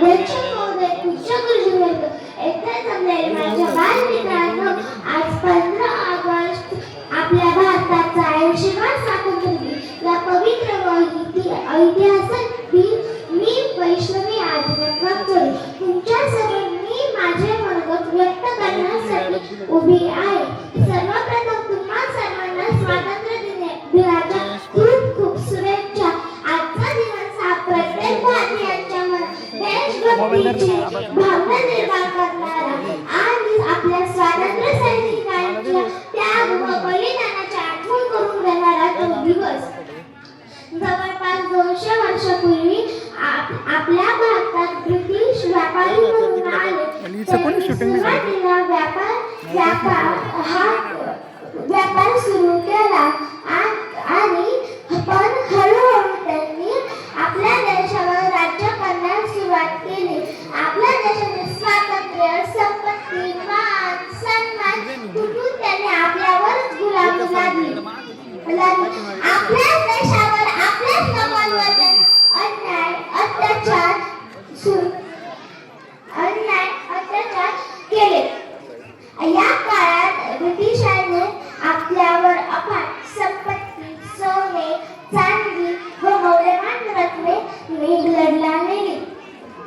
अध्यक्ष महोदय, पूज्य गुरुजीवर्ग, येथे जमलेले माझ्या बालमित्रांनो, आज 15 ऑगस्ट आपल्या भारताचा 80वा स्वातंत्र्य दिन. या पवित्र व ऐतिहासिक दिन मी वैष्णवी आदिनाथ वागचोरे तुमच्यासमोर मी माझे मनोगत व्यक्त करण्यासाठी उभी आहे. सर्वप्रथम तुम्हा सर्वांना स्वातंत्र्य दिनाच्या खूप खूप शुभेच्छा. आजचा दिवस हा प्रत्येक भारतीयांच्या मनात देशभक्तीची भावना निर्माण करणारा आणि आपल्या स्वातंत्र्य सैनिकांच्या त्याग व बलिदानाची आठवण करून देणारा तो दिवस. जवळपास 200 वर्षापूर्वी आपल्या भारतात ब्रिटिश व्यापारी म्हणून आले. सुरुवातीला व्यापार सुरू केला आणि पण हळूहळू त्यांनी आपल्या देशावर राज्य करण्यास सुरुवात केली. आपल्या देशाचे स्वातंत्र्य, संपत्ती, मान, सन्मान तुटून त्यांनी आपल्यावरच गुलामी लादली. आपल्या देशावर आपल्याच लोकांवर अन्याय अत्याचार केले. या काळात ब्रिटिशांनी आपल्यावर अफाट संपत्ती, सोने, चांदी व मौल्यवान रत्ने लढला नेली.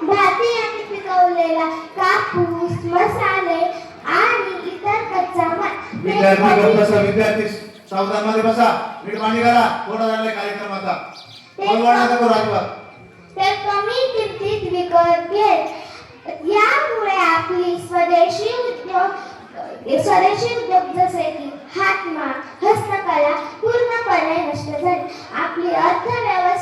भारतीयांनी पिकवलेला कापूस, मसाले आणि इतर कच्चा माल विद्यार्थी सावधान मध्ये बसा. नीट पाणी करा. थोडा झालाय कार्यक्रम आता. ते कमी किमतीत विकत घेत. यामुळे आपली स्वदेशी उद्योग जसे की हातमाग, हस्तकला पूर्णपणे नष्ट झाली. आपली अर्थव्यवस्था